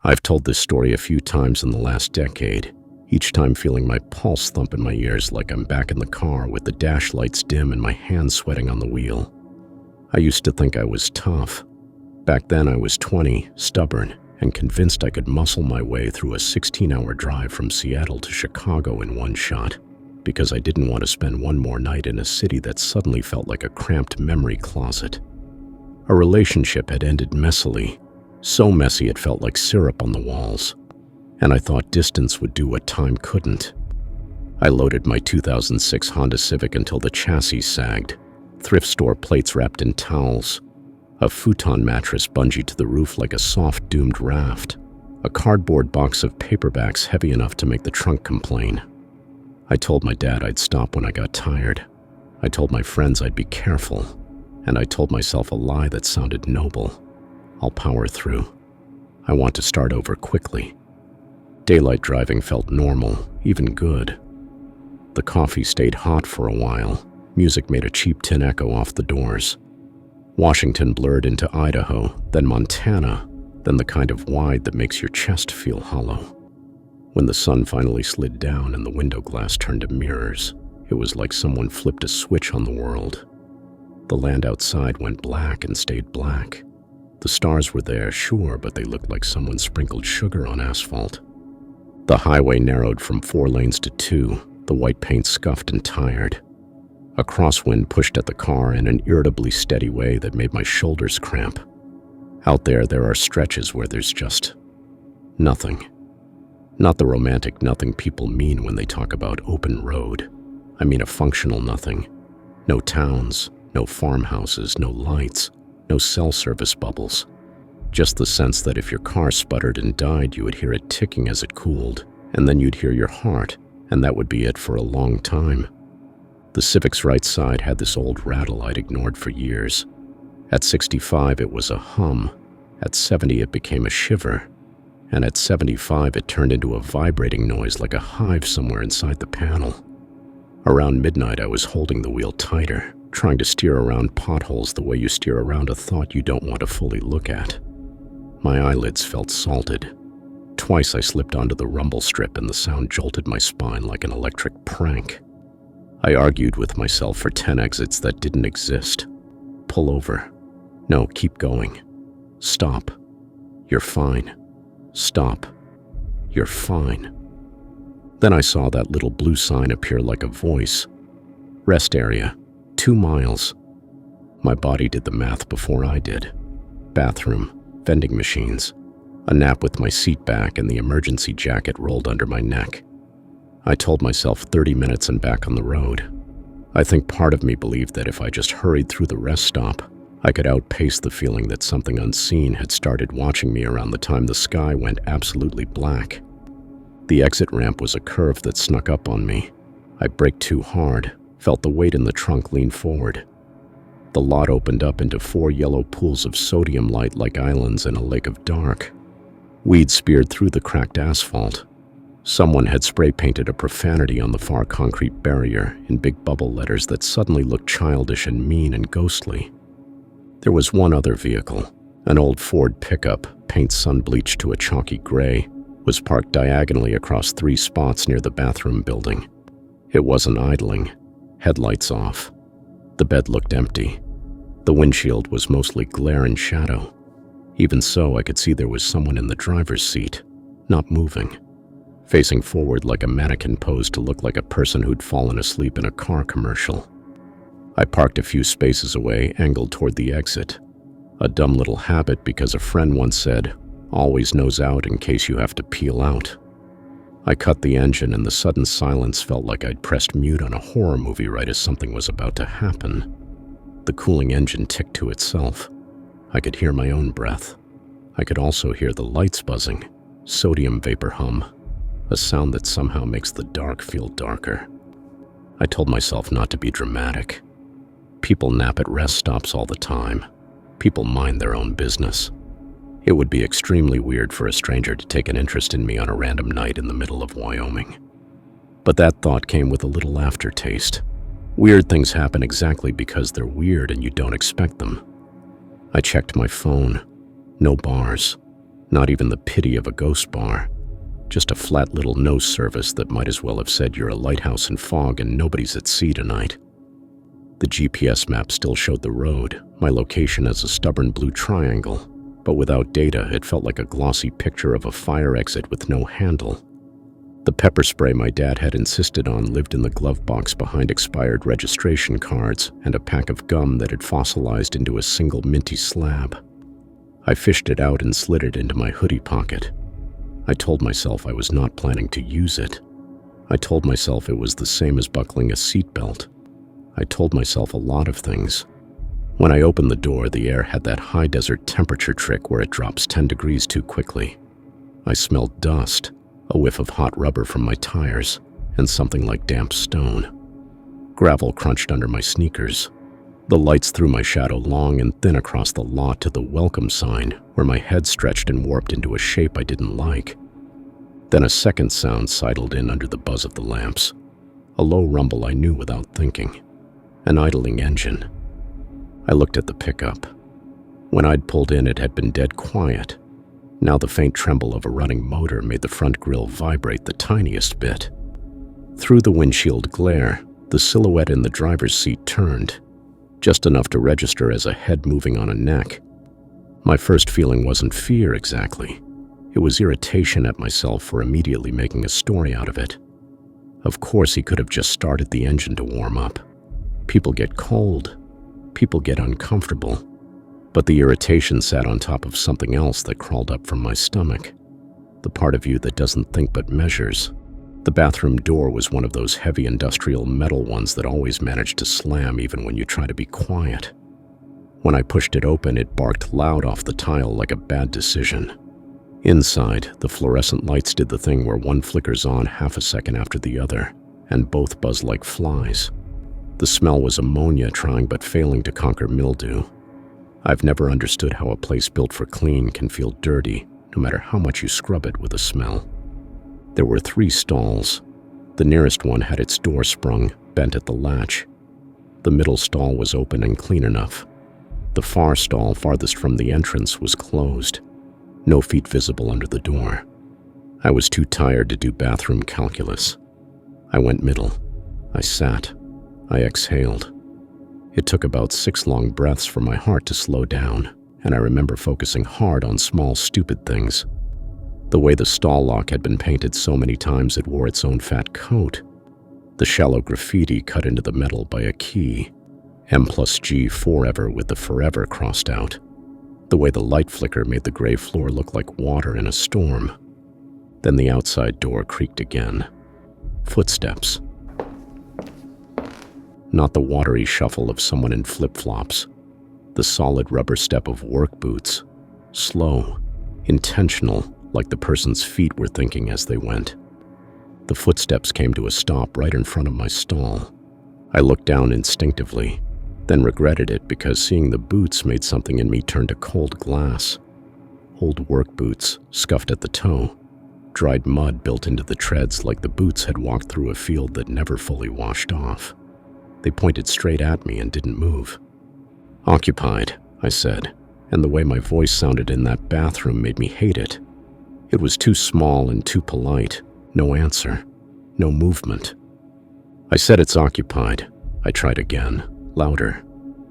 I've told this story a few times in the last decade, each time feeling my pulse thump in my ears like I'm back in the car with the dash lights dim and my hands sweating on the wheel. I used to think I was tough. Back then I was 20, stubborn, and convinced I could muscle my way through a 16-hour drive from Seattle to Chicago in one shot, because I didn't want to spend one more night in a city that suddenly felt like a cramped memory closet. A relationship had ended messily, so messy it felt like syrup on the walls, and I thought distance would do what time couldn't. I loaded my 2006 Honda Civic until the chassis sagged, thrift store plates wrapped in towels, a futon mattress bungeed to the roof like a soft doomed raft, a cardboard box of paperbacks heavy enough to make the trunk complain. I told my dad I'd stop when I got tired. I told my friends I'd be careful, and I told myself a lie that sounded noble. I'll power through. I want to start over quickly. Daylight driving felt normal, even good. The coffee stayed hot for a while. Music made a cheap tin echo off the doors. Washington blurred into Idaho, then Montana, then the kind of wide that makes your chest feel hollow. When the sun finally slid down and the window glass turned to mirrors, it was like someone flipped a switch on the world. The land outside went black and stayed black. The stars were there, sure, but they looked like someone sprinkled sugar on asphalt. The highway narrowed from 4 lanes to 2, the white paint scuffed and tired. A crosswind pushed at the car in an irritably steady way that made my shoulders cramp. Out there are stretches where there's just nothing. Not the romantic nothing people mean when they talk about open road. I mean a functional nothing. No towns, no farmhouses, no lights, no cell service bubbles. Just the sense that if your car sputtered and died, you would hear it ticking as it cooled, and then you'd hear your heart, and that would be it for a long time. The Civic's right side had this old rattle I'd ignored for years. At 65, it was a hum. At 70, it became a shiver. And at 75, it turned into a vibrating noise like a hive somewhere inside the panel. Around midnight, I was holding the wheel tighter, trying to steer around potholes the way you steer around a thought you don't want to fully look at. My eyelids felt salted. Twice I slipped onto the rumble strip and the sound jolted my spine like an electric prank. I argued with myself for 10 exits that didn't exist. Pull over. No, keep going. Stop. You're fine. Stop. You're fine. Then I saw that little blue sign appear like a voice. Rest area. 2 miles. My body did the math before I did. Bathroom, vending machines, a nap with my seat back and the emergency jacket rolled under my neck. I told myself 30 minutes and back on the road. I think part of me believed that if I just hurried through the rest stop, I could outpace the feeling that something unseen had started watching me around the time the sky went absolutely black. The exit ramp was a curve that snuck up on me. I braked too hard, felt the weight in the trunk lean forward. The lot opened up into 4 yellow pools of sodium light like islands in a lake of dark. Weeds speared through the cracked asphalt. Someone had spray-painted a profanity on the far concrete barrier in big bubble letters that suddenly looked childish and mean and ghostly. There was one other vehicle, an old Ford pickup, paint sun-bleached to a chalky gray, was parked diagonally across 3 spots near the bathroom building. It wasn't idling. Headlights off. The bed looked empty. The windshield was mostly glare and shadow. Even so, I could see there was someone in the driver's seat, not moving, facing forward like a mannequin posed to look like a person who'd fallen asleep in a car commercial. I parked a few spaces away, angled toward the exit. A dumb little habit because a friend once said, always nose out in case you have to peel out. I cut the engine and the sudden silence felt like I'd pressed mute on a horror movie right as something was about to happen. The cooling engine ticked to itself. I could hear my own breath. I could also hear the lights buzzing, sodium vapor hum, a sound that somehow makes the dark feel darker. I told myself not to be dramatic. People nap at rest stops all the time. People mind their own business. It would be extremely weird for a stranger to take an interest in me on a random night in the middle of Wyoming. But that thought came with a little aftertaste. Weird things happen exactly because they're weird and you don't expect them. I checked my phone. No bars. Not even the pity of a ghost bar. Just a flat little no service that might as well have said you're a lighthouse in fog and nobody's at sea tonight. The GPS map still showed the road, my location as a stubborn blue triangle, but without data it felt like a glossy picture of a fire exit with no handle. The pepper spray my dad had insisted on lived in the glove box behind expired registration cards and a pack of gum that had fossilized into a single minty slab. I fished it out and slid it into my hoodie pocket. I told myself I was not planning to use it. I told myself it was the same as buckling a seatbelt. I told myself a lot of things. When I opened the door, the air had that high desert temperature trick where it drops 10 degrees too quickly. I smelled dust, a whiff of hot rubber from my tires, and something like damp stone. Gravel crunched under my sneakers. The lights threw my shadow long and thin across the lot to the welcome sign, where my head stretched and warped into a shape I didn't like. Then a second sound sidled in under the buzz of the lamps. A low rumble I knew without thinking. An idling engine. I looked at the pickup. When I'd pulled in, it had been dead quiet. Now the faint tremble of a running motor made the front grille vibrate the tiniest bit. Through the windshield glare, the silhouette in the driver's seat turned, just enough to register as a head moving on a neck. My first feeling wasn't fear exactly. It was irritation at myself for immediately making a story out of it. Of course, he could have just started the engine to warm up. People get cold. People get uncomfortable. But the irritation sat on top of something else that crawled up from my stomach. The part of you that doesn't think but measures. The bathroom door was one of those heavy industrial metal ones that always managed to slam even when you try to be quiet. When I pushed it open, it barked loud off the tile like a bad decision. Inside, the fluorescent lights did the thing where one flickers on half a second after the other, and both buzz like flies. The smell was ammonia trying but failing to conquer mildew. I've never understood how a place built for clean can feel dirty, no matter how much you scrub it with a smell. There were 3 stalls. The nearest one had its door sprung, bent at the latch. The middle stall was open and clean enough. The far stall farthest from the entrance was closed. No feet visible under the door. I was too tired to do bathroom calculus. I went middle. I sat. I exhaled. It took about 6 long breaths for my heart to slow down, and I remember focusing hard on small, stupid things. The way the stall lock had been painted so many times it wore its own fat coat. The shallow graffiti cut into the metal by a key. M+G forever with the forever crossed out. The way the light flicker made the gray floor look like water in a storm. Then the outside door creaked again. Footsteps. Not the watery shuffle of someone in flip-flops. The solid rubber step of work boots. Slow, intentional, like the person's feet were thinking as they went. The footsteps came to a stop right in front of my stall. I looked down instinctively, then regretted it because seeing the boots made something in me turn to cold glass. Old work boots, scuffed at the toe. Dried mud built into the treads like the boots had walked through a field that never fully washed off. They pointed straight at me and didn't move. "Occupied," I said, and the way my voice sounded in that bathroom made me hate it. It was too small and too polite. No answer. No movement. I said it's occupied. I tried again, louder.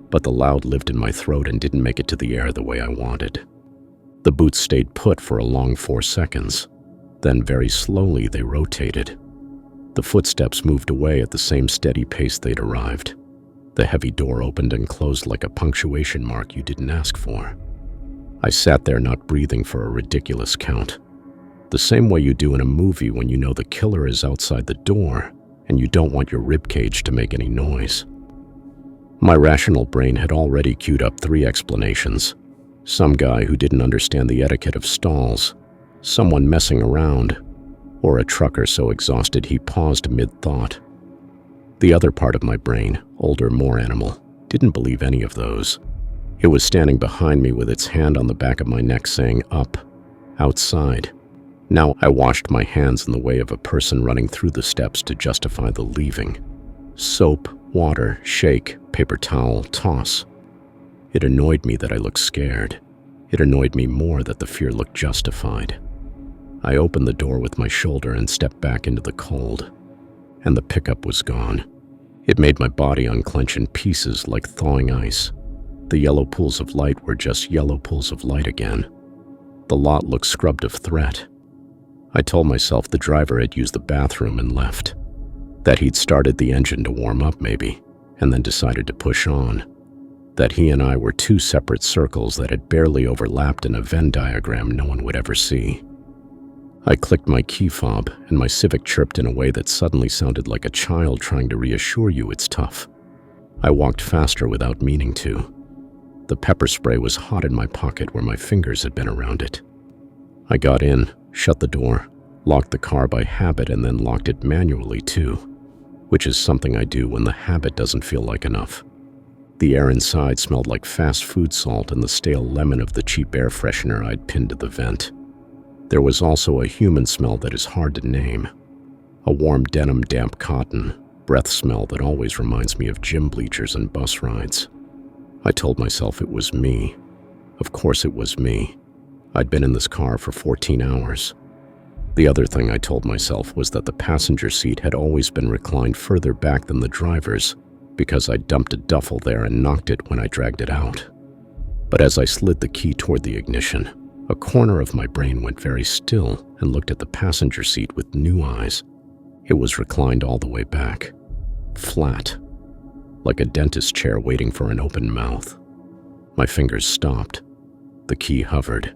But the loud lived in my throat and didn't make it to the air the way I wanted. The boots stayed put for a long 4 seconds. Then very slowly they rotated. The footsteps moved away at the same steady pace they'd arrived. The heavy door opened and closed like a punctuation mark you didn't ask for. I sat there not breathing for a ridiculous count. The same way you do in a movie when you know the killer is outside the door and you don't want your ribcage to make any noise. My rational brain had already queued up 3 explanations. Some guy who didn't understand the etiquette of stalls, someone messing around, or a trucker so exhausted he paused mid-thought. The other part of my brain, older, more animal, didn't believe any of those. It was standing behind me with its hand on the back of my neck saying, "Up, outside." Now I washed my hands in the way of a person running through the steps to justify the leaving. Soap, water, shake, paper towel, toss. It annoyed me that I looked scared. It annoyed me more that the fear looked justified. I opened the door with my shoulder and stepped back into the cold, and the pickup was gone. It made my body unclench in pieces like thawing ice. The yellow pools of light were just yellow pools of light again. The lot looked scrubbed of threat. I told myself the driver had used the bathroom and left, that he'd started the engine to warm up maybe, and then decided to push on, that he and I were two separate circles that had barely overlapped in a Venn diagram no one would ever see. I clicked my key fob, and my Civic chirped in a way that suddenly sounded like a child trying to reassure you it's tough. I walked faster without meaning to. The pepper spray was hot in my pocket where my fingers had been around it. I got in, shut the door, locked the car by habit, and then locked it manually too, which is something I do when the habit doesn't feel like enough. The air inside smelled like fast food salt and the stale lemon of the cheap air freshener I'd pinned to the vent. There was also a human smell that is hard to name. A warm denim damp cotton, breath smell that always reminds me of gym bleachers and bus rides. I told myself it was me. Of course it was me. I'd been in this car for 14 hours. The other thing I told myself was that the passenger seat had always been reclined further back than the driver's because I dumped a duffel there and knocked it when I dragged it out. But as I slid the key toward the ignition, a corner of my brain went very still and looked at the passenger seat with new eyes. It was reclined all the way back, flat, like a dentist chair waiting for an open mouth. My fingers stopped. The key hovered.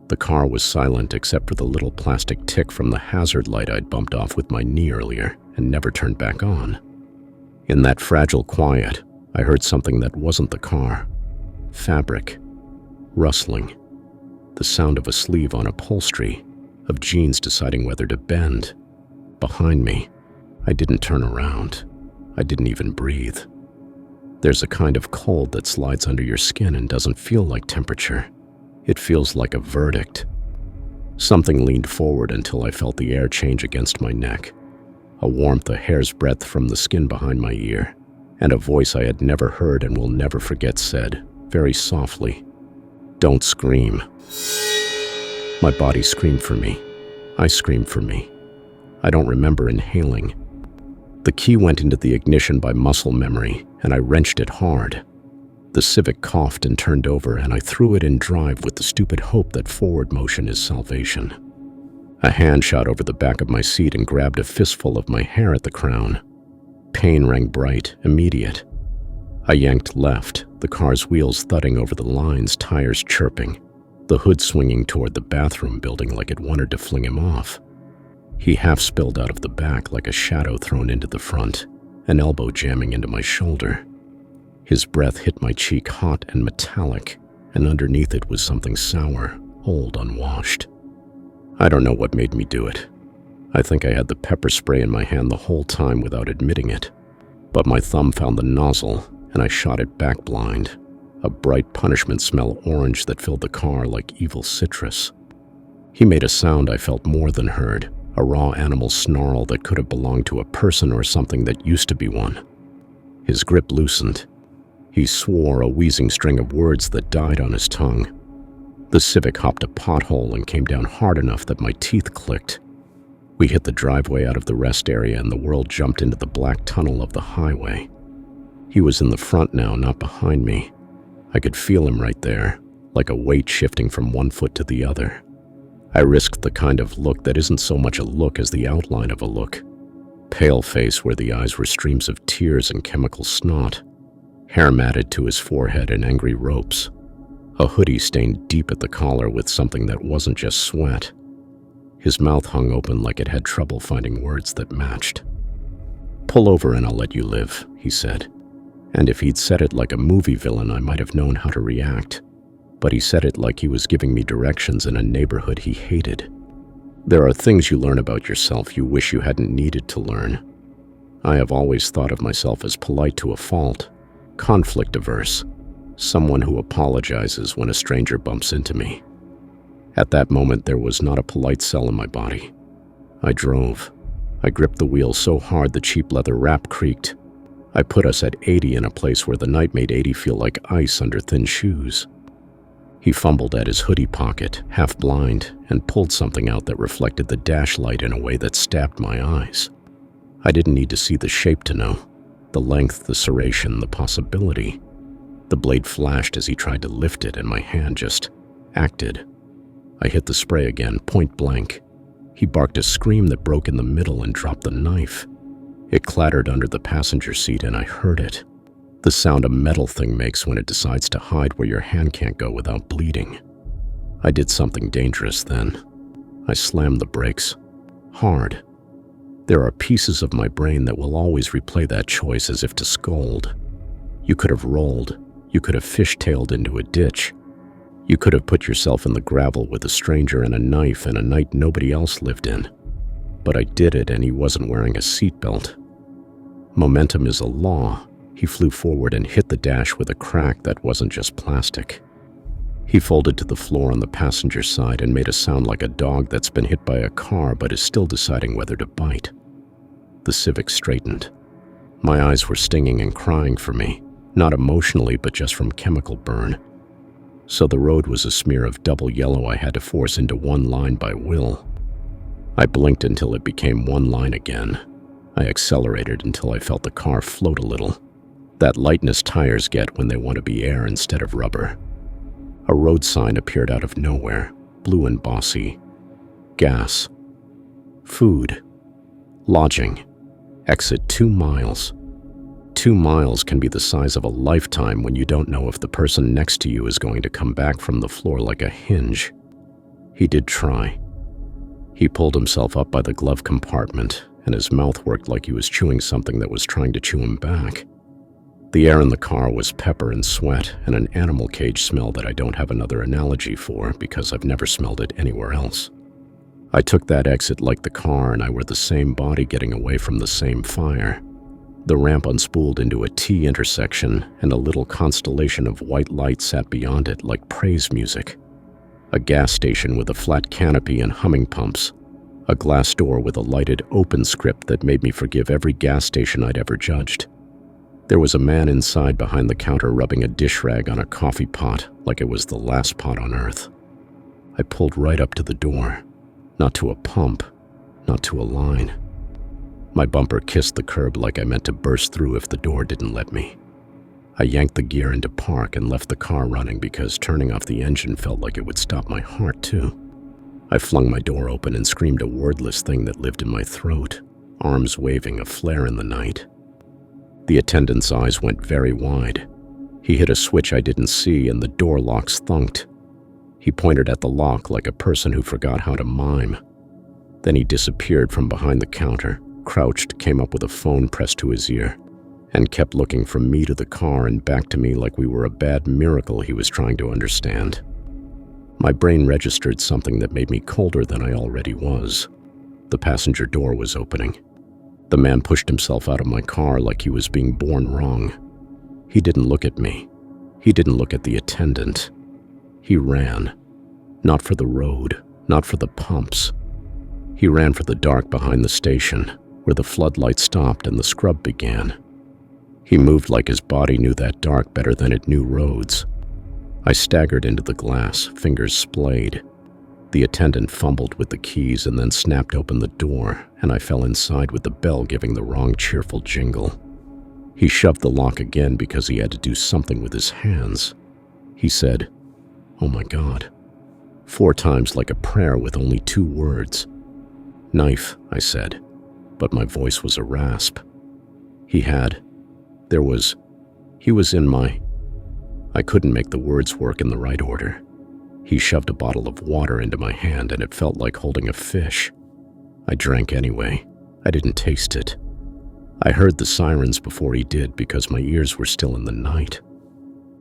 The car was silent except for the little plastic tick from the hazard light I'd bumped off with my knee earlier and never turned back on. In that fragile quiet, I heard something that wasn't the car. Fabric. Rustling. The sound of a sleeve on upholstery, of jeans deciding whether to bend. Behind me, I didn't turn around. I didn't even breathe. There's a kind of cold that slides under your skin and doesn't feel like temperature. It feels like a verdict. Something leaned forward until I felt the air change against my neck. A warmth a hair's breadth from the skin behind my ear, and a voice I had never heard and will never forget said, very softly, "Don't scream." My body screamed for me. I screamed for me. I don't remember inhaling. The key went into the ignition by muscle memory, and I wrenched it hard. The Civic coughed and turned over, and I threw it in drive with the stupid hope that forward motion is salvation. A hand shot over the back of my seat and grabbed a fistful of my hair at the crown. Pain rang bright, immediate. I yanked left, the car's wheels thudding over the lines, tires chirping, the hood swinging toward the bathroom building like it wanted to fling him off. He half spilled out of the back like a shadow thrown into the front, an elbow jamming into my shoulder. His breath hit my cheek hot and metallic, and underneath it was something sour, old, unwashed. I don't know what made me do it. I think I had the pepper spray in my hand the whole time without admitting it. But my thumb found the nozzle, and I shot it back blind, a bright punishment smell orange that filled the car like evil citrus. He made a sound I felt more than heard, a raw animal snarl that could have belonged to a person or something that used to be one. His grip loosened. He swore a wheezing string of words that died on his tongue. The Civic hopped a pothole and came down hard enough that my teeth clicked. We hit the driveway out of the rest area and the world jumped into the black tunnel of the highway. He was in the front now, not behind me. I could feel him right there, like a weight shifting from one foot to the other. I risked the kind of look that isn't so much a look as the outline of a look. Pale face where the eyes were streams of tears and chemical snot. Hair matted to his forehead in angry ropes. A hoodie stained deep at the collar with something that wasn't just sweat. His mouth hung open like it had trouble finding words that matched. "Pull over and I'll let you live," he said. And if he'd said it like a movie villain, I might have known how to react. But he said it like he was giving me directions in a neighborhood he hated. There are things you learn about yourself you wish you hadn't needed to learn. I have always thought of myself as polite to a fault, conflict averse, someone who apologizes when a stranger bumps into me. At that moment, there was not a polite cell in my body. I drove. I gripped the wheel so hard the cheap leather wrap creaked. I put us at 80 in a place where the night made 80 feel like ice under thin shoes. He fumbled at his hoodie pocket, half blind, and pulled something out that reflected the dash light in a way that stabbed my eyes. I didn't need to see the shape to know. The length, the serration, the possibility. The blade flashed as he tried to lift it, and my hand just acted. I hit the spray again, point blank. He barked a scream that broke in the middle and dropped the knife. It clattered under the passenger seat, and I heard it. The sound a metal thing makes when it decides to hide where your hand can't go without bleeding. I did something dangerous then. I slammed the brakes. Hard. There are pieces of my brain that will always replay that choice as if to scold. You could have rolled. You could have fishtailed into a ditch. You could have put yourself in the gravel with a stranger and a knife in a night nobody else lived in. But I did it, and he wasn't wearing a seatbelt. Momentum is a law. He flew forward and hit the dash with a crack that wasn't just plastic. He folded to the floor on the passenger side and made a sound like a dog that's been hit by a car but is still deciding whether to bite. The Civic straightened. My eyes were stinging and crying for me, not emotionally but just from chemical burn. So the road was a smear of double yellow I had to force into one line by will. I blinked until it became one line again. I accelerated until I felt the car float a little. That lightness tires get when they want to be air instead of rubber. A road sign appeared out of nowhere, blue and bossy. Gas. Food. Lodging. Exit 2 miles. 2 miles can be the size of a lifetime when you don't know if the person next to you is going to come back from the floor like a hinge. He did try. He pulled himself up by the glove compartment, and his mouth worked like he was chewing something that was trying to chew him back. The air in the car was pepper and sweat and an animal cage smell that I don't have another analogy for because I've never smelled it anywhere else. I took that exit like the car and I were the same body getting away from the same fire. The ramp unspooled into a T intersection, and a little constellation of white light sat beyond it like praise music. A gas station with a flat canopy and humming pumps. A glass door with a lighted open script that made me forgive every gas station I'd ever judged. There was a man inside behind the counter rubbing a dish rag on a coffee pot like it was the last pot on earth. I pulled right up to the door. Not to a pump, not to a line. My bumper kissed the curb like I meant to burst through if the door didn't let me. I yanked the gear into park and left the car running because turning off the engine felt like it would stop my heart too. I flung my door open and screamed a wordless thing that lived in my throat, arms waving, a flare in the night. The attendant's eyes went very wide. He hit a switch I didn't see and the door locks thunked. He pointed at the lock like a person who forgot how to mime. Then he disappeared from behind the counter, crouched, came up with a phone pressed to his ear, and kept looking from me to the car and back to me like we were a bad miracle he was trying to understand. My brain registered something that made me colder than I already was. The passenger door was opening. The man pushed himself out of my car like he was being born wrong. He didn't look at me. He didn't look at the attendant. He ran. Not for the road, not for the pumps. He ran for the dark behind the station, where the floodlight stopped and the scrub began. He moved like his body knew that dark better than it knew roads. I staggered into the glass, fingers splayed. The attendant fumbled with the keys and then snapped open the door, and I fell inside with the bell giving the wrong cheerful jingle. He shoved the lock again because he had to do something with his hands. He said, "Oh my God," 4 times like a prayer with only 2 words. "Knife," I said, but my voice was a rasp. He was in my... I couldn't make the words work in the right order. He shoved a bottle of water into my hand and it felt like holding a fish. I drank anyway. I didn't taste it. I heard the sirens before he did because my ears were still in the night.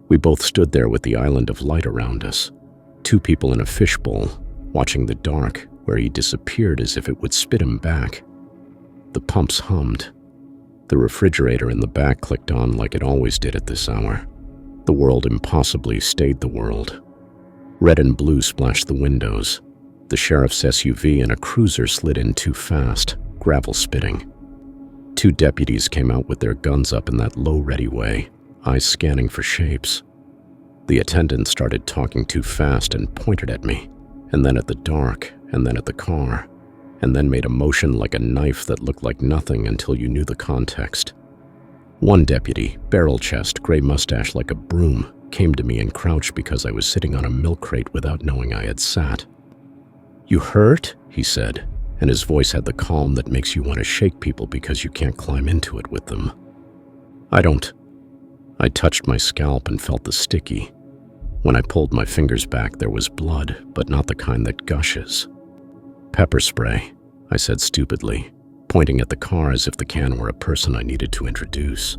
We both stood there with the island of light around us, 2 people in a fishbowl, watching the dark where he disappeared as if it would spit him back. The pumps hummed. The refrigerator in the back clicked on like it always did at this hour. The world impossibly stayed the world. Red and blue splashed the windows. The sheriff's SUV and a cruiser slid in too fast, gravel spitting. 2 deputies came out with their guns up in that low, ready way, eyes scanning for shapes. The attendant started talking too fast and pointed at me, and then at the dark, and then at the car, and then made a motion like a knife that looked like nothing until you knew the context. One deputy, barrel chest, gray mustache like a broom, came to me and crouched because I was sitting on a milk crate without knowing I had sat. "You hurt?" he said, and his voice had the calm that makes you want to shake people because you can't climb into it with them. "I don't." I touched my scalp and felt the sticky. When I pulled my fingers back, there was blood, but not the kind that gushes. "Pepper spray," I said stupidly, pointing at the car as if the can were a person I needed to introduce.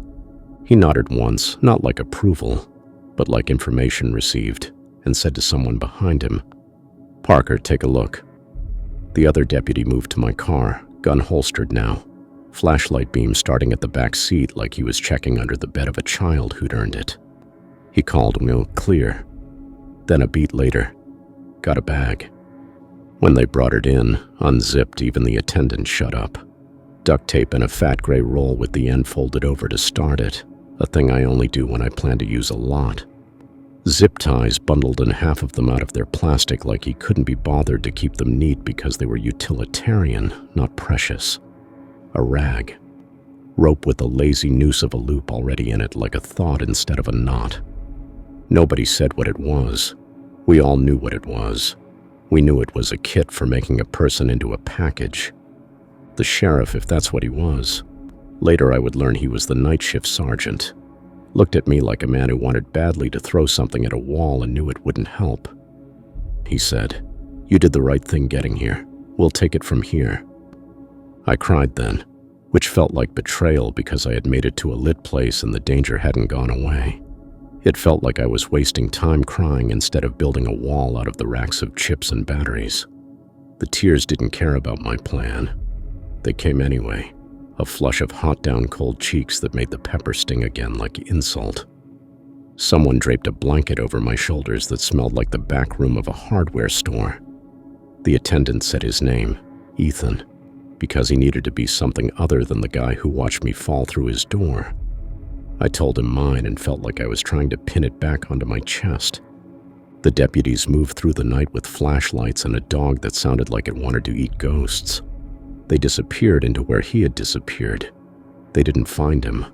He nodded once, not like approval, but like information received, and said to someone behind him, "Parker, take a look." The other deputy moved to my car, gun holstered now, flashlight beam starting at the back seat like he was checking under the bed of a child who'd earned it. He called me clear. Then a beat later, "Got a bag." When they brought it in, unzipped, even the attendant shut up. Duct tape and a fat gray roll with the end folded over to start it, a thing I only do when I plan to use a lot. Zip ties bundled in half of them out of their plastic like he couldn't be bothered to keep them neat because they were utilitarian, not precious. A rag. Rope with a lazy noose of a loop already in it like a thought instead of a knot. Nobody said what it was. We all knew what it was. We knew it was a kit for making a person into a package. The sheriff, if that's what he was. Later I would learn he was the night shift sergeant. Looked at me like a man who wanted badly to throw something at a wall and knew it wouldn't help. He said, "You did the right thing getting here. We'll take it from here." I cried then, which felt like betrayal because I had made it to a lit place and the danger hadn't gone away. It felt like I was wasting time crying instead of building a wall out of the racks of chips and batteries. The tears didn't care about my plan. They came anyway, a flush of hot down cold cheeks that made the pepper sting again like insult. Someone draped a blanket over my shoulders that smelled like the back room of a hardware store. The attendant said his name, Ethan, because he needed to be something other than the guy who watched me fall through his door. I told him mine and felt like I was trying to pin it back onto my chest. The deputies moved through the night with flashlights and a dog that sounded like it wanted to eat ghosts. They disappeared into where he had disappeared. They didn't find him.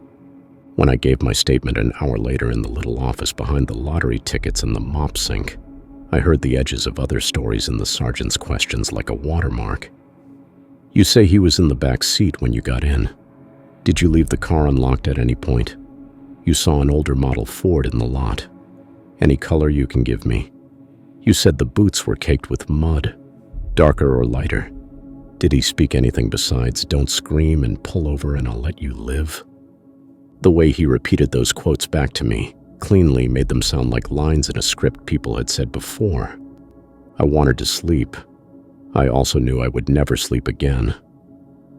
When I gave my statement an hour later in the little office behind the lottery tickets and the mop sink, I heard the edges of other stories in the sergeant's questions like a watermark. "You say he was in the back seat when you got in. Did you leave the car unlocked at any point? You saw an older model Ford in the lot. Any color you can give me? You said the boots were caked with mud. Darker or lighter? Did he speak anything besides, 'Don't scream and pull over and I'll let you live'?" The way he repeated those quotes back to me cleanly made them sound like lines in a script people had said before. I wanted to sleep. I also knew I would never sleep again.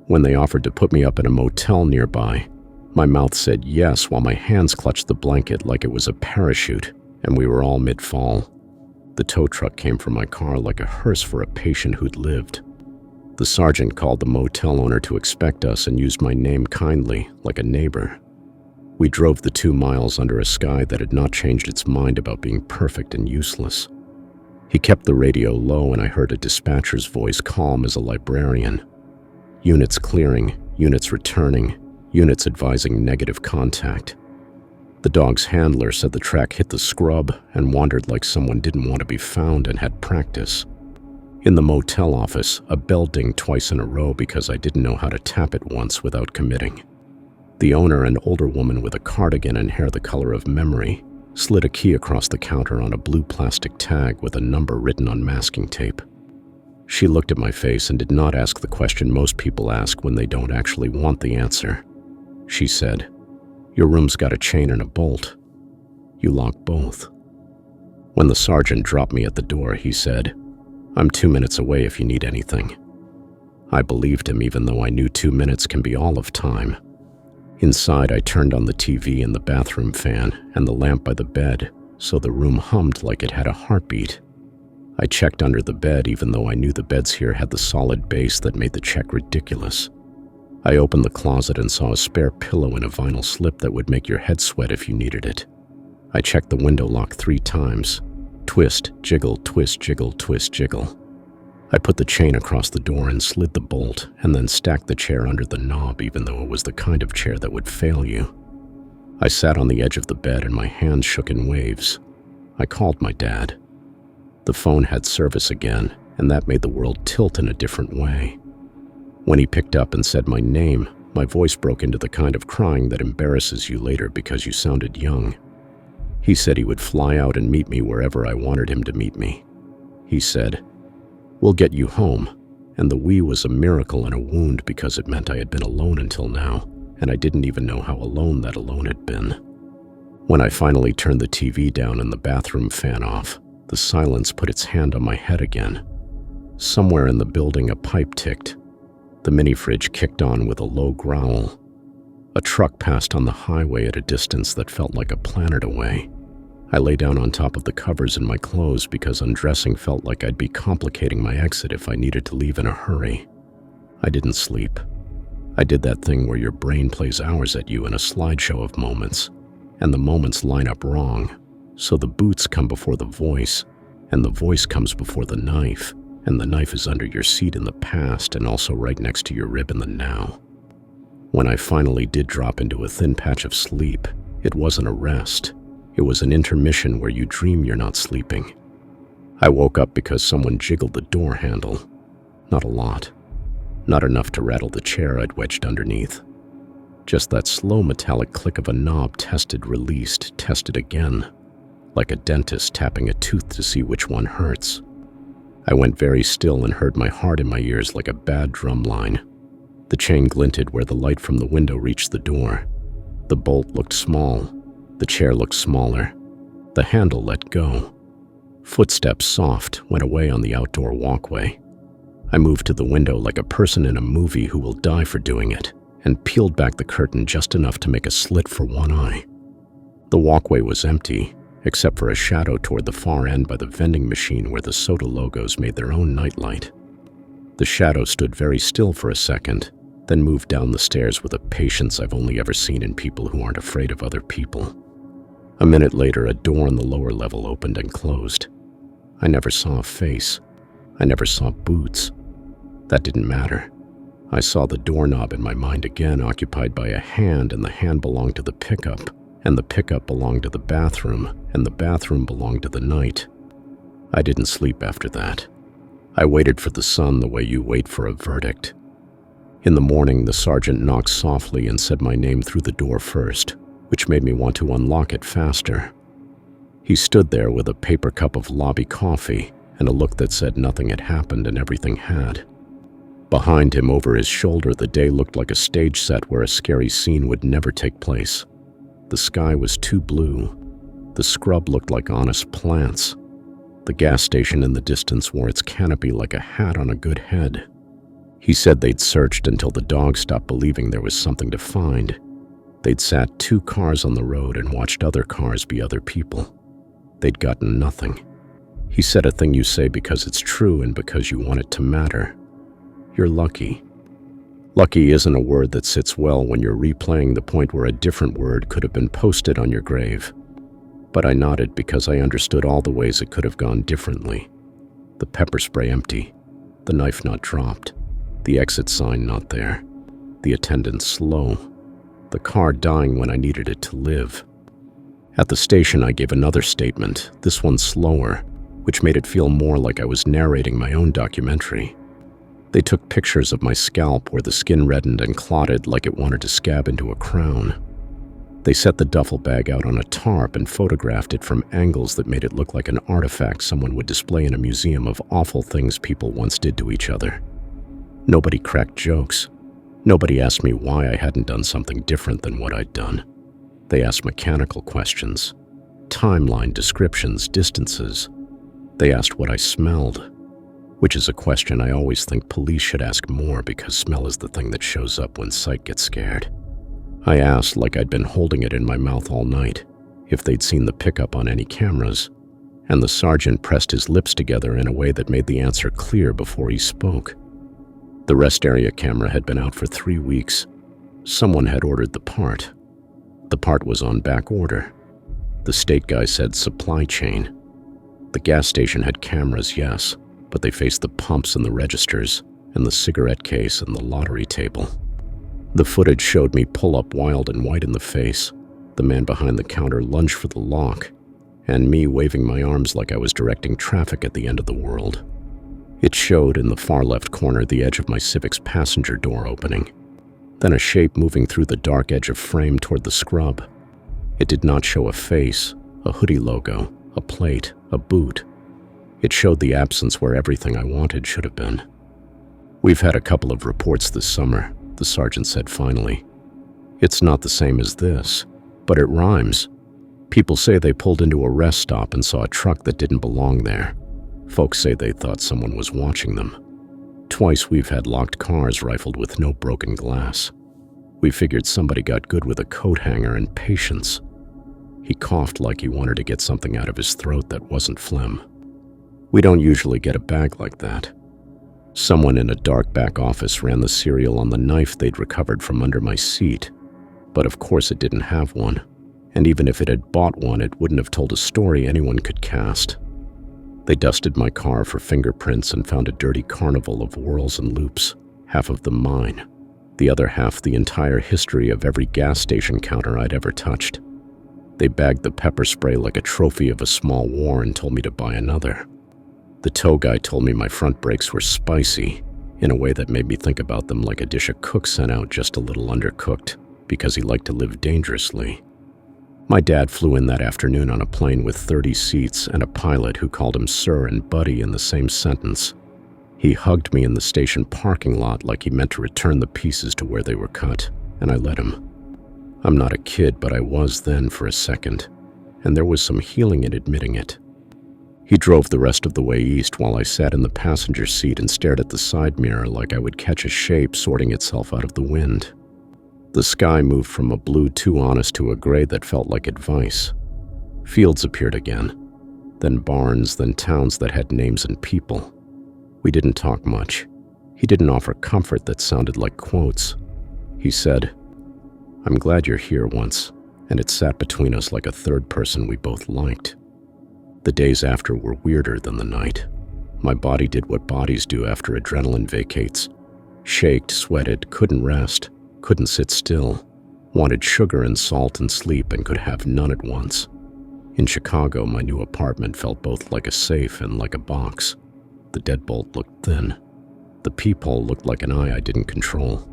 When they offered to put me up in a motel nearby, my mouth said yes while my hands clutched the blanket like it was a parachute, and we were all mid-fall. The tow truck came from my car like a hearse for a patient who'd lived. The sergeant called the motel owner to expect us and used my name kindly, like a neighbor. We drove the 2 miles under a sky that had not changed its mind about being perfect and useless. He kept the radio low and I heard a dispatcher's voice calm as a librarian. Units clearing, units returning, units advising negative contact. The dog's handler said the track hit the scrub and wandered like someone didn't want to be found and had practice. In the motel office, a bell dinged twice in a row because I didn't know how to tap it once without committing. The owner, an older woman with a cardigan and hair the color of memory, slid a key across the counter on a blue plastic tag with a number written on masking tape. She looked at my face and did not ask the question most people ask when they don't actually want the answer. She said, "Your room's got a chain and a bolt. You lock both." When the sergeant dropped me at the door, he said, "I'm 2 minutes away if you need anything." I believed him even though I knew 2 minutes can be all of time. Inside, I turned on the TV and the bathroom fan and the lamp by the bed, so the room hummed like it had a heartbeat. I checked under the bed even though I knew the beds here had the solid base that made the check ridiculous. I opened the closet and saw a spare pillow in a vinyl slip that would make your head sweat if you needed it. I checked the window lock 3 times. Twist, jiggle, twist, jiggle, twist, jiggle. I put the chain across the door and slid the bolt, and then stacked the chair under the knob even though it was the kind of chair that would fail you. I sat on the edge of the bed and my hands shook in waves. I called my dad. The phone had service again, and that made the world tilt in a different way. When he picked up and said my name, my voice broke into the kind of crying that embarrasses you later because you sounded young. He said he would fly out and meet me wherever I wanted him to meet me. He said, "We'll get you home," and the "we" was a miracle and a wound because it meant I had been alone until now, and I didn't even know how alone that alone had been. When I finally turned the TV down and the bathroom fan off, the silence put its hand on my head again. Somewhere in the building a pipe ticked. The mini-fridge kicked on with a low growl. A truck passed on the highway at a distance that felt like a planet away. I lay down on top of the covers in my clothes because undressing felt like I'd be complicating my exit if I needed to leave in a hurry. I didn't sleep. I did that thing where your brain plays hours at you in a slideshow of moments, and the moments line up wrong, so the boots come before the voice, and the voice comes before the knife, and the knife is under your seat in the past and also right next to your rib in the now. When I finally did drop into a thin patch of sleep, it wasn't a rest. It was an intermission where you dream you're not sleeping. I woke up because someone jiggled the door handle. Not a lot. Not enough to rattle the chair I'd wedged underneath. Just that slow metallic click of a knob tested, released, tested again, like a dentist tapping a tooth to see which one hurts. I went very still and heard my heart in my ears like a bad drum line. The chain glinted where the light from the window reached the door. The bolt looked small. The chair looked smaller. The handle let go. Footsteps, soft, went away on the outdoor walkway. I moved to the window like a person in a movie who will die for doing it, and peeled back the curtain just enough to make a slit for one eye. The walkway was empty, except for a shadow toward the far end by the vending machine where the soda logos made their own nightlight. The shadow stood very still for a second, then moved down the stairs with a patience I've only ever seen in people who aren't afraid of other people. A minute later, a door on the lower level opened and closed. I never saw a face. I never saw boots. That didn't matter. I saw the doorknob in my mind again occupied by a hand, and the hand belonged to the pickup, and the pickup belonged to the bathroom, and the bathroom belonged to the night. I didn't sleep after that. I waited for the sun the way you wait for a verdict. In the morning, the sergeant knocked softly and said my name through the door first, which made me want to unlock it faster. He stood there with a paper cup of lobby coffee and a look that said nothing had happened and everything had. Behind him, over his shoulder, the day looked like a stage set where a scary scene would never take place. The sky was too blue. The scrub looked like honest plants. The gas station in the distance wore its canopy like a hat on a good head. He said they'd searched until the dog stopped believing there was something to find. They'd sat 2 cars on the road and watched other cars be other people. They'd gotten nothing. He said a thing you say because it's true and because you want it to matter. You're lucky. Lucky isn't a word that sits well when you're replaying the point where a different word could have been posted on your grave. But I nodded because I understood all the ways it could have gone differently. The pepper spray empty. The knife not dropped. The exit sign not there. The attendant slow. The car dying when I needed it to live. At the station, I gave another statement, this one slower, which made it feel more like I was narrating my own documentary. They took pictures of my scalp where the skin reddened and clotted like it wanted to scab into a crown. They set the duffel bag out on a tarp and photographed it from angles that made it look like an artifact someone would display in a museum of awful things people once did to each other. Nobody cracked jokes. Nobody asked me why I hadn't done something different than what I'd done. They asked mechanical questions, timeline descriptions, distances. They asked what I smelled, which is a question I always think police should ask more because smell is the thing that shows up when sight gets scared. I asked, like I'd been holding it in my mouth all night, if they'd seen the pickup on any cameras, and the sergeant pressed his lips together in a way that made the answer clear before he spoke. The rest area camera had been out for 3 weeks. Someone had ordered the part. The part was on back order. The state guy said supply chain. The gas station had cameras, yes, but they faced the pumps and the registers, and the cigarette case and the lottery table. The footage showed me pull up Wild and White in the face, the man behind the counter lunge for the lock, and me waving my arms like I was directing traffic at the end of the world. It showed in the far left corner the edge of my Civic's passenger door opening, then a shape moving through the dark edge of frame toward the scrub. It did not show a face, a hoodie logo, a plate, a boot. It showed the absence where everything I wanted should have been. "We've had a couple of reports this summer," the sergeant said finally. "It's not the same as this, but it rhymes. People say they pulled into a rest stop and saw a truck that didn't belong there. Folks say they thought someone was watching them. Twice we've had locked cars rifled with no broken glass. We figured somebody got good with a coat hanger and patience." He coughed like he wanted to get something out of his throat that wasn't phlegm. "We don't usually get a bag like that. Someone in a dark back office ran the serial on the knife they'd recovered from under my seat, but of course it didn't have one, and even if it had bought one, it wouldn't have told a story anyone could cast. They dusted my car for fingerprints and found a dirty carnival of whirls and loops, half of them mine, the other half the entire history of every gas station counter I'd ever touched. They bagged the pepper spray like a trophy of a small war and told me to buy another. The tow guy told me my front brakes were spicy, in a way that made me think about them like a dish a cook sent out just a little undercooked, because he liked to live dangerously. My dad flew in that afternoon on a plane with 30 seats and a pilot who called him sir and buddy in the same sentence. He hugged me in the station parking lot like he meant to return the pieces to where they were cut, and I let him. I'm not a kid, but I was then for a second, and there was some healing in admitting it. He drove the rest of the way east while I sat in the passenger seat and stared at the side mirror like I would catch a shape sorting itself out of the wind. The sky moved from a blue too honest to a gray that felt like advice. Fields appeared again, then barns, then towns that had names and people. We didn't talk much. He didn't offer comfort that sounded like quotes. He said, "I'm glad you're here once," and it sat between us like a third person we both liked. The days after were weirder than the night. My body did what bodies do after adrenaline vacates. Shaked, sweated, couldn't rest, couldn't sit still, wanted sugar and salt and sleep and could have none at once. In Chicago, my new apartment felt both like a safe and like a box. The deadbolt looked thin. The peephole looked like an eye I didn't control.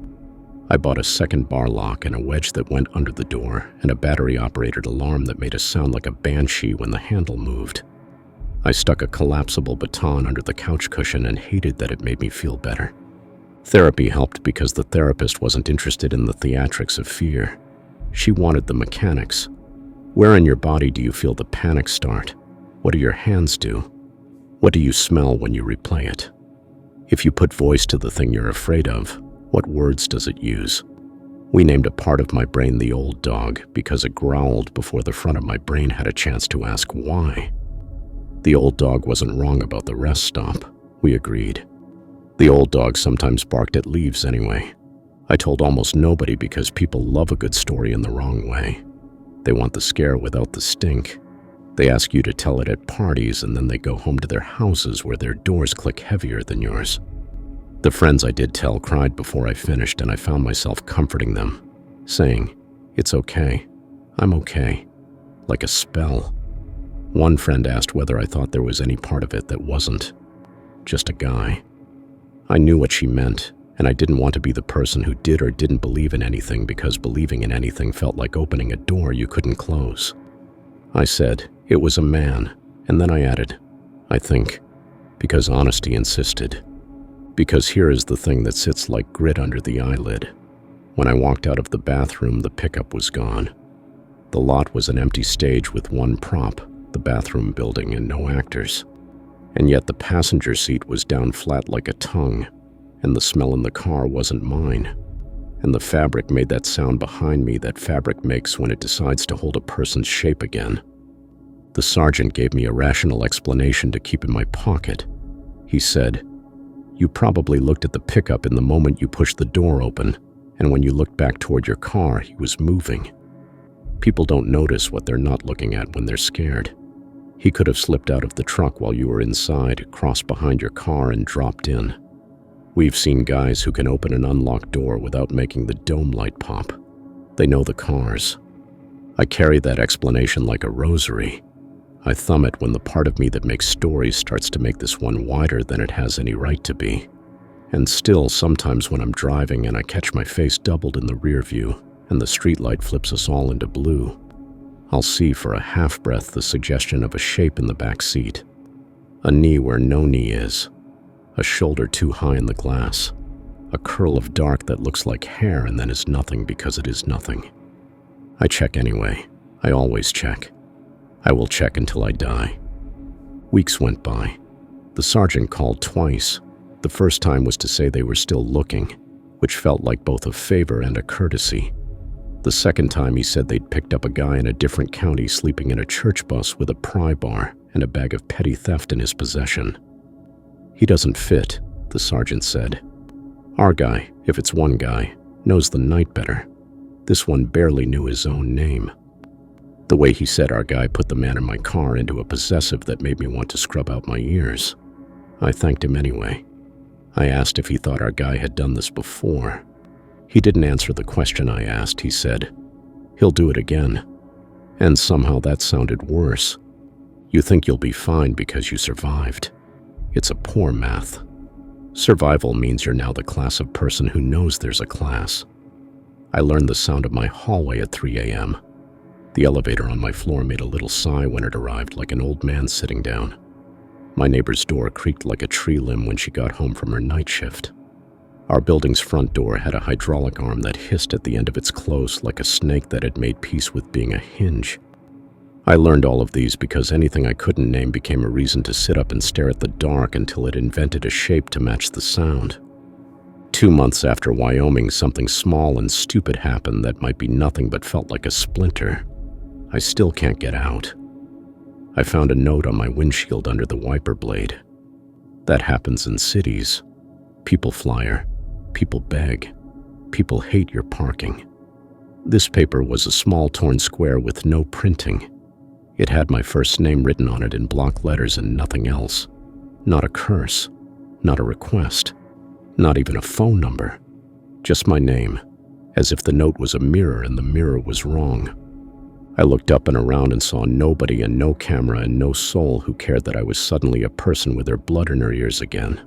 I bought a second bar lock and a wedge that went under the door and a battery-operated alarm that made a sound like a banshee when the handle moved. I stuck a collapsible baton under the couch cushion and hated that it made me feel better. Therapy helped because the therapist wasn't interested in the theatrics of fear. She wanted the mechanics. Where in your body do you feel the panic start? What do your hands do? What do you smell when you replay it? If you put voice to the thing you're afraid of, what words does it use? We named a part of my brain the old dog because it growled before the front of my brain had a chance to ask why. The old dog wasn't wrong about the rest stop, we agreed. The old dog sometimes barked at leaves anyway. I told almost nobody because people love a good story in the wrong way. They want the scare without the stink. They ask you to tell it at parties and then they go home to their houses where their doors click heavier than yours. The friends I did tell cried before I finished, and I found myself comforting them, saying, "It's okay. I'm okay," like a spell. One friend asked whether I thought there was any part of it that wasn't just a guy. I knew what she meant, and I didn't want to be the person who did or didn't believe in anything because believing in anything felt like opening a door you couldn't close. I said, "It was a man," and then I added, "I think," because honesty insisted. Because here is the thing that sits like grit under the eyelid. When I walked out of the bathroom, the pickup was gone. The lot was an empty stage with one prop, the bathroom building, and no actors. And yet the passenger seat was down flat like a tongue, and the smell in the car wasn't mine. And the fabric made that sound behind me that fabric makes when it decides to hold a person's shape again. The sergeant gave me a rational explanation to keep in my pocket. He said, "You probably looked at the pickup in the moment you pushed the door open, and when you looked back toward your car, he was moving. People don't notice what they're not looking at when they're scared. He could have slipped out of the truck while you were inside, crossed behind your car, and dropped in. We've seen guys who can open an unlocked door without making the dome light pop. They know the cars. I carry that explanation like a rosary. I thumb it when the part of me that makes stories starts to make this one wider than it has any right to be. And still, sometimes when I'm driving and I catch my face doubled in the rear view and the streetlight flips us all into blue, I'll see for a half-breath the suggestion of a shape in the back seat. A knee where no knee is. A shoulder too high in the glass. A curl of dark that looks like hair and then is nothing because it is nothing. I check anyway. I always check. I will check until I die. Weeks went by. The sergeant called twice. The first time was to say they were still looking, which felt like both a favor and a courtesy. The second time he said they'd picked up a guy in a different county sleeping in a church bus with a pry bar and a bag of petty theft in his possession. He doesn't fit, the sergeant said. Our guy, if it's one guy, knows the night better. This one barely knew his own name. The way he said our guy put the man in my car into a possessive that made me want to scrub out my ears. I thanked him anyway. I asked if he thought our guy had done this before. He didn't answer the question I asked. He said, "He'll do it again." And somehow that sounded worse. You think you'll be fine because you survived. It's a poor math. Survival means you're now the class of person who knows there's a class. I learned the sound of my hallway at 3 a.m. The elevator on my floor made a little sigh when it arrived, like an old man sitting down. My neighbor's door creaked like a tree limb when she got home from her night shift. Our building's front door had a hydraulic arm that hissed at the end of its close like a snake that had made peace with being a hinge. I learned all of these because anything I couldn't name became a reason to sit up and stare at the dark until it invented a shape to match the sound. 2 months after Wyoming, something small and stupid happened that might be nothing but felt like a splinter. I still can't get out. I found a note on my windshield under the wiper blade. That happens in cities. People flyer. People beg. People hate your parking. This paper was a small torn square with no printing. It had my first name written on it in block letters and nothing else. Not a curse. Not a request. Not even a phone number. Just my name, as if the note was a mirror and the mirror was wrong. I looked up and around and saw nobody and no camera and no soul who cared that I was suddenly a person with her blood in her ears again.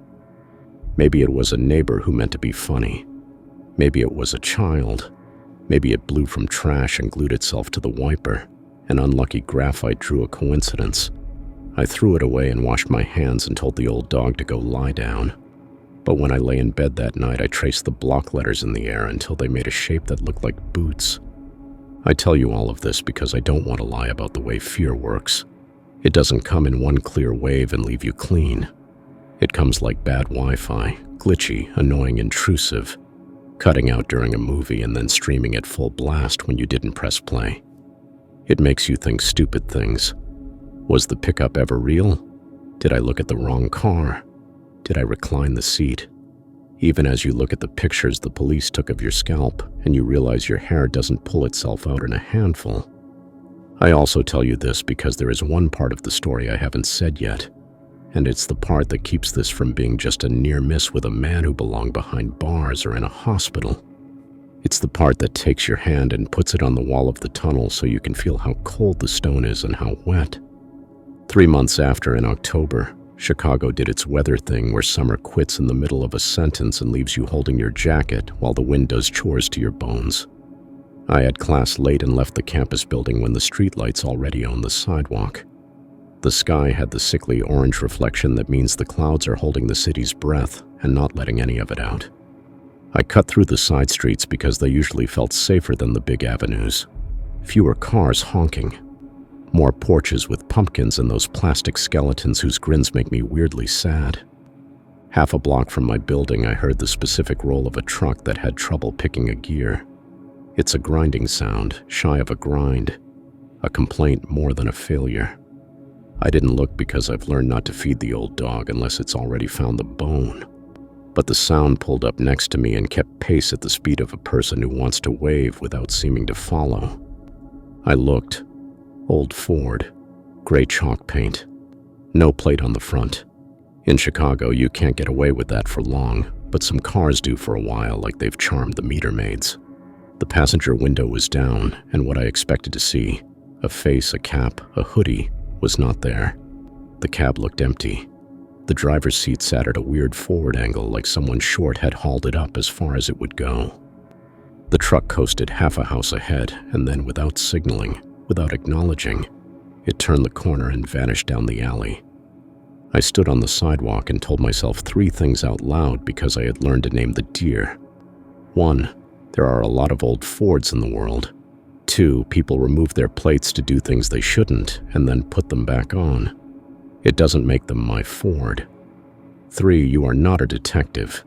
Maybe it was a neighbor who meant to be funny. Maybe it was a child. Maybe it blew from trash and glued itself to the wiper. An unlucky graphite drew a coincidence. I threw it away and washed my hands and told the old dog to go lie down. But when I lay in bed that night, I traced the block letters in the air until they made a shape that looked like boots. I tell you all of this because I don't want to lie about the way fear works. It doesn't come in one clear wave and leave you clean. It comes like bad Wi-Fi, glitchy, annoying, intrusive, cutting out during a movie and then streaming at full blast when you didn't press play. It makes you think stupid things. Was the pickup ever real? Did I look at the wrong car? Did I recline the seat? Even as you look at the pictures the police took of your scalp and you realize your hair doesn't pull itself out in a handful. I also tell you this because there is one part of the story I haven't said yet, and it's the part that keeps this from being just a near miss with a man who belonged behind bars or in a hospital. It's the part that takes your hand and puts it on the wall of the tunnel so you can feel how cold the stone is and how wet. 3 months after, in October, Chicago did its weather thing where summer quits in the middle of a sentence and leaves you holding your jacket while the wind does chores to your bones. I had class late and left the campus building when the streetlights already owned the sidewalk. The sky had the sickly orange reflection that means the clouds are holding the city's breath and not letting any of it out. I cut through the side streets because they usually felt safer than the big avenues. Fewer cars honking. More porches with pumpkins and those plastic skeletons whose grins make me weirdly sad. Half a block from my building, I heard the specific roll of a truck that had trouble picking a gear. It's a grinding sound, shy of a grind. A complaint more than a failure. I didn't look because I've learned not to feed the old dog unless it's already found the bone. But the sound pulled up next to me and kept pace at the speed of a person who wants to wave without seeming to follow. I looked. Old Ford. Gray chalk paint. No plate on the front. In Chicago, you can't get away with that for long, but some cars do for a while, like they've charmed the meter maids. The passenger window was down, and what I expected to see, a face, a cap, a hoodie, was not there. The cab looked empty. The driver's seat sat at a weird forward angle, like someone short had hauled it up as far as it would go. The truck coasted half a house ahead, and then, without signaling, without acknowledging, it turned the corner and vanished down the alley. I stood on the sidewalk and told myself 3 things out loud because I had learned to name the deer. 1, there are a lot of old Fords in the world. 2, people remove their plates to do things they shouldn't and then put them back on. It doesn't make them my Ford. 3, you are not a detective.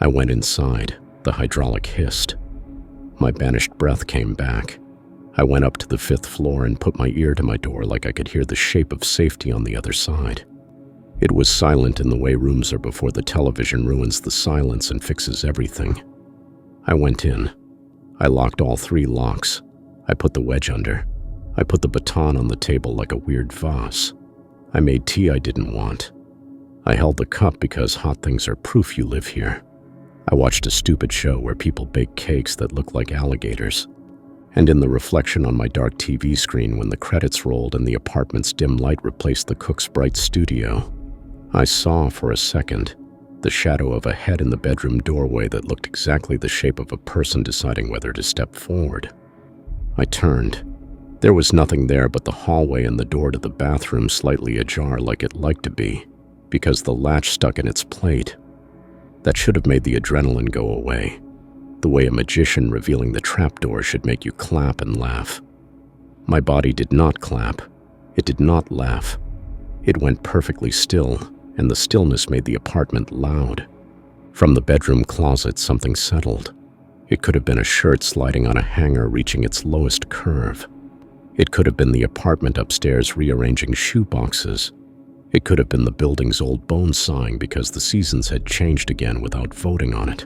I went inside. The hydraulic hissed. My banished breath came back. I went up to the 5th floor and put my ear to my door like I could hear the shape of safety on the other side. It was silent in the way rooms are before the television ruins the silence and fixes everything. I went in. I locked all 3 locks. I put the wedge under. I put the baton on the table like a weird vase. I made tea I didn't want. I held the cup because hot things are proof you live here. I watched a stupid show where people bake cakes that look like alligators. And in the reflection on my dark TV screen when the credits rolled and the apartment's dim light replaced the cook's bright studio, I saw for a second the shadow of a head in the bedroom doorway that looked exactly the shape of a person deciding whether to step forward. I turned. There was nothing there but the hallway and the door to the bathroom slightly ajar like it liked to be, because the latch stuck in its plate. That should have made the adrenaline go away, the way a magician revealing the trapdoor should make you clap and laugh. My body did not clap. It did not laugh. It went perfectly still, and the stillness made the apartment loud. From the bedroom closet, something settled. It could have been a shirt sliding on a hanger reaching its lowest curve. It could have been the apartment upstairs rearranging shoe boxes. It could have been the building's old bones sighing because the seasons had changed again without voting on it.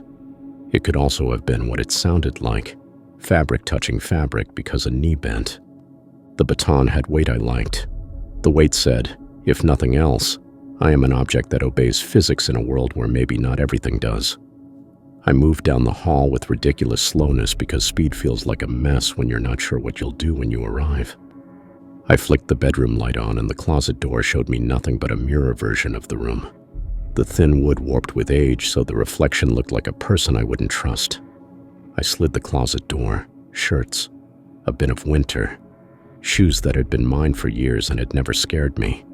It could also have been what it sounded like, fabric touching fabric because a knee bent. The baton had weight I liked. The weight said, if nothing else, I am an object that obeys physics in a world where maybe not everything does. I moved down the hall with ridiculous slowness because speed feels like a mess when you're not sure what you'll do when you arrive. I flicked the bedroom light on and the closet door showed me nothing but a mirror version of the room. The thin wood warped with age, so the reflection looked like a person I wouldn't trust. I slid the closet door, shirts, a bit of winter, shoes that had been mine for years and had never scared me.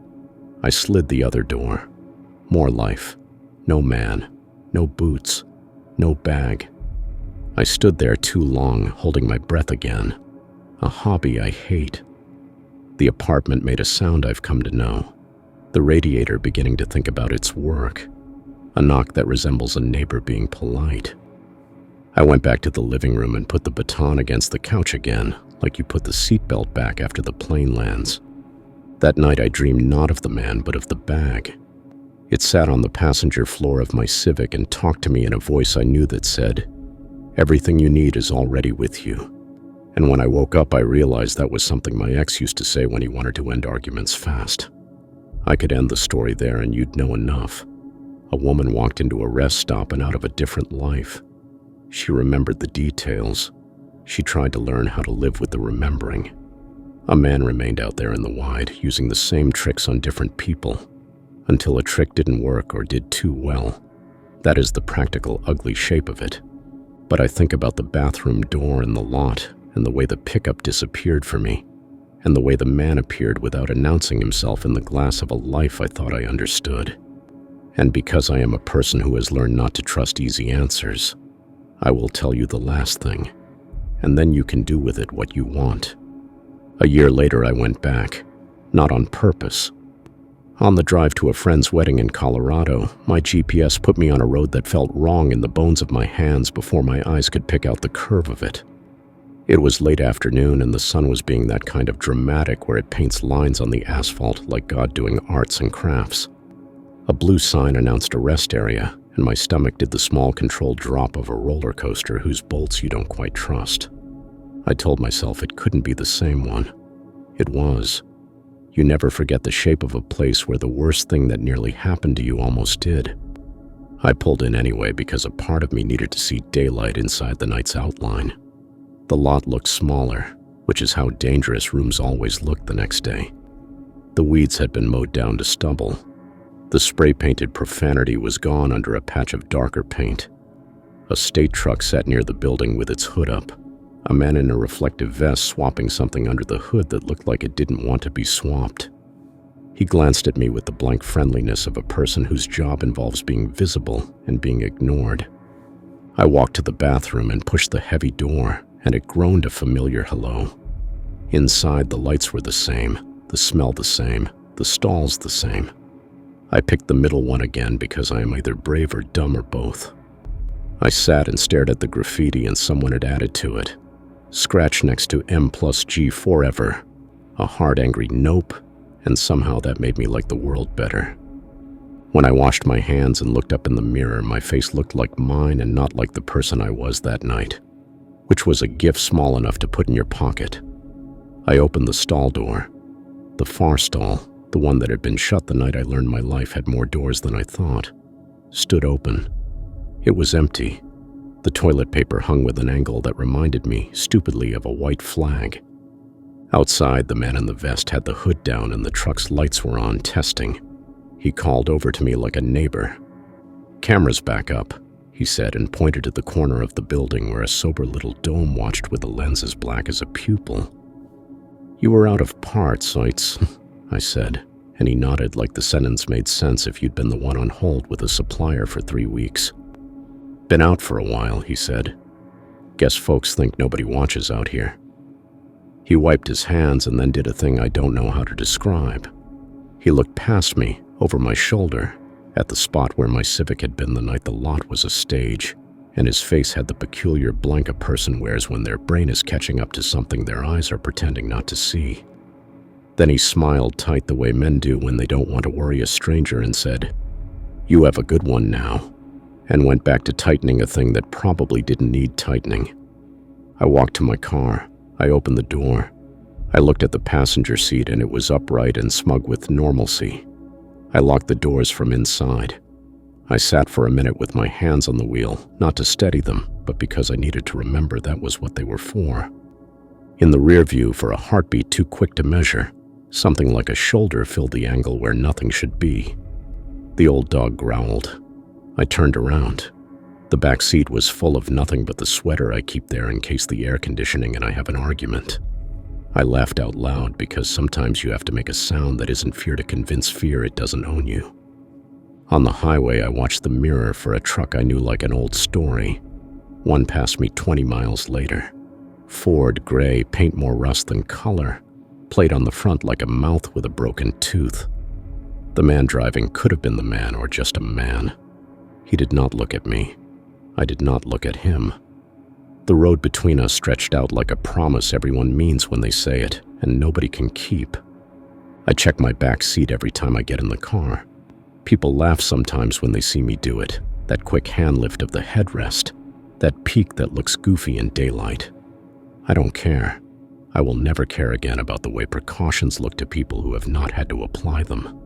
I slid the other door. More life. No man. No boots. No bag. I stood there too long, holding my breath again. A hobby I hate. The apartment made a sound I've come to know. The radiator beginning to think about its work. A knock that resembles a neighbor being polite. I went back to the living room and put the baton against the couch again, like you put the seatbelt back after the plane lands. That night I dreamed not of the man, but of the bag. It sat on the passenger floor of my Civic and talked to me in a voice I knew that said, "Everything you need is already with you." And when I woke up, I realized that was something my ex used to say when he wanted to end arguments fast. I could end the story there and you'd know enough. A woman walked into a rest stop and out of a different life. She remembered the details. She tried to learn how to live with the remembering. A man remained out there in the wide, using the same tricks on different people, until a trick didn't work or did too well. That is the practical, ugly shape of it. But I think about the bathroom door in the lot, and the way the pickup disappeared for me, and the way the man appeared without announcing himself in the glass of a life I thought I understood. And because I am a person who has learned not to trust easy answers, I will tell you the last thing, and then you can do with it what you want. A year later, I went back, not on purpose. On the drive to a friend's wedding in Colorado, my GPS put me on a road that felt wrong in the bones of my hands before my eyes could pick out the curve of it. It was late afternoon and the sun was being that kind of dramatic where it paints lines on the asphalt like God doing arts and crafts. A blue sign announced a rest area, and my stomach did the small controlled drop of a roller coaster whose bolts you don't quite trust. I told myself it couldn't be the same one. It was. You never forget the shape of a place where the worst thing that nearly happened to you almost did. I pulled in anyway because a part of me needed to see daylight inside the night's outline. The lot looked smaller, which is how dangerous rooms always looked the next day. The weeds had been mowed down to stubble. The spray-painted profanity was gone under a patch of darker paint. A state truck sat near the building with its hood up. A man in a reflective vest swapping something under the hood that looked like it didn't want to be swapped. He glanced at me with the blank friendliness of a person whose job involves being visible and being ignored. I walked to the bathroom and pushed the heavy door, and it groaned a familiar hello. Inside, the lights were the same, the smell the same, the stalls the same. I picked the middle one again because I am either brave or dumb or both. I sat and stared at the graffiti and someone had added to it. Scratch next to M+G forever. A hard, angry nope, and somehow that made me like the world better. When I washed my hands and looked up in the mirror, my face looked like mine and not like the person I was that night, which was a gift small enough to put in your pocket. I opened the stall door. The far stall, the one that had been shut the night I learned my life had more doors than I thought, stood open. It was empty. The toilet paper hung with an angle that reminded me, stupidly, of a white flag. Outside, the man in the vest had the hood down and the truck's lights were on, testing. He called over to me like a neighbor. "Cameras back up," he said, and pointed to the corner of the building where a sober little dome watched with a lens as black as a pupil. "You were out of parts, I said, and he nodded like the sentence made sense if you'd been the one on hold with a supplier for 3 weeks. "Been out for a while," he said. "Guess folks think nobody watches out here." He wiped his hands and then did a thing I don't know how to describe. He looked past me, over my shoulder, at the spot where my Civic had been the night the lot was a stage, and his face had the peculiar blank a person wears when their brain is catching up to something their eyes are pretending not to see. Then he smiled tight the way men do when they don't want to worry a stranger and said, "You have a good one now," and went back to tightening a thing that probably didn't need tightening. I walked to my car. I opened the door. I looked at the passenger seat and it was upright and smug with normalcy. I locked the doors from inside. I sat for a minute with my hands on the wheel, not to steady them, but because I needed to remember that was what they were for. In the rear view, for a heartbeat too quick to measure, something like a shoulder filled the angle where nothing should be. The old dog growled. I turned around. The back seat was full of nothing but the sweater I keep there in case the air conditioning and I have an argument. I laughed out loud because sometimes you have to make a sound that isn't fear to convince fear it doesn't own you. On the highway, I watched the mirror for a truck I knew like an old story. One passed me 20 miles later. Ford, gray, paint more rust than color, plate on the front like a mouth with a broken tooth. The man driving could have been the man or just a man. He did not look at me. I did not look at him. The road between us stretched out like a promise everyone means when they say it, and nobody can keep. I check my back seat every time I get in the car. People laugh sometimes when they see me do it, that quick hand lift of the headrest, that peak that looks goofy in daylight. I don't care. I will never care again about the way precautions look to people who have not had to apply them.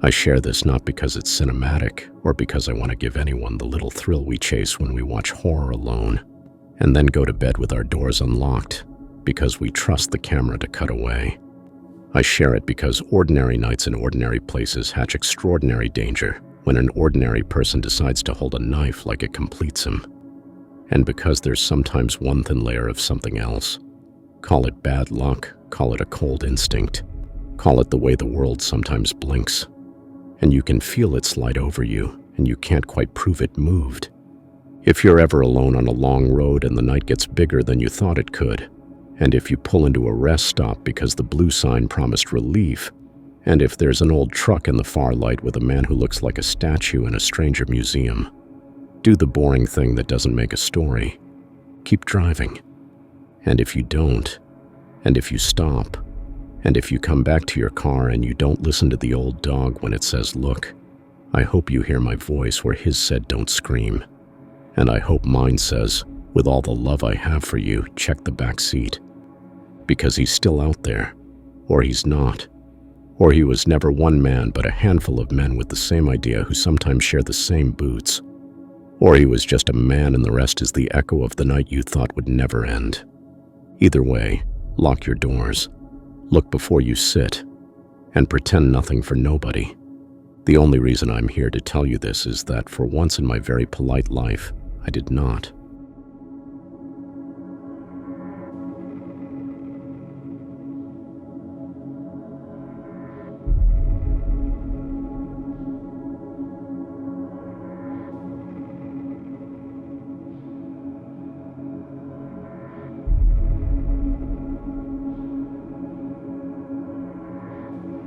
I share this not because it's cinematic or because I want to give anyone the little thrill we chase when we watch horror alone and then go to bed with our doors unlocked because we trust the camera to cut away. I share it because ordinary nights in ordinary places hatch extraordinary danger when an ordinary person decides to hold a knife like it completes him. And because there's sometimes one thin layer of something else. Call it bad luck, call it a cold instinct, call it the way the world sometimes blinks. And you can feel it slide over you, and you can't quite prove it moved. If you're ever alone on a long road and the night gets bigger than you thought it could, and if you pull into a rest stop because the blue sign promised relief, and if there's an old truck in the far light with a man who looks like a statue in a stranger museum, do the boring thing that doesn't make a story. Keep driving. And if you don't, and if you stop, and if you come back to your car and you don't listen to the old dog when it says, "Look," I hope you hear my voice where his said, "Don't scream." And I hope mine says, With all the love I have for you, check the back seat. Because he's still out there. Or he's not. Or he was never one man, but a handful of men with the same idea who sometimes share the same boots. Or he was just a man and the rest is the echo of the night you thought would never end. Either way, lock your doors, look before you sit, and pretend nothing for nobody. The only reason I'm here to tell you this is that for once in my very polite life, I did not.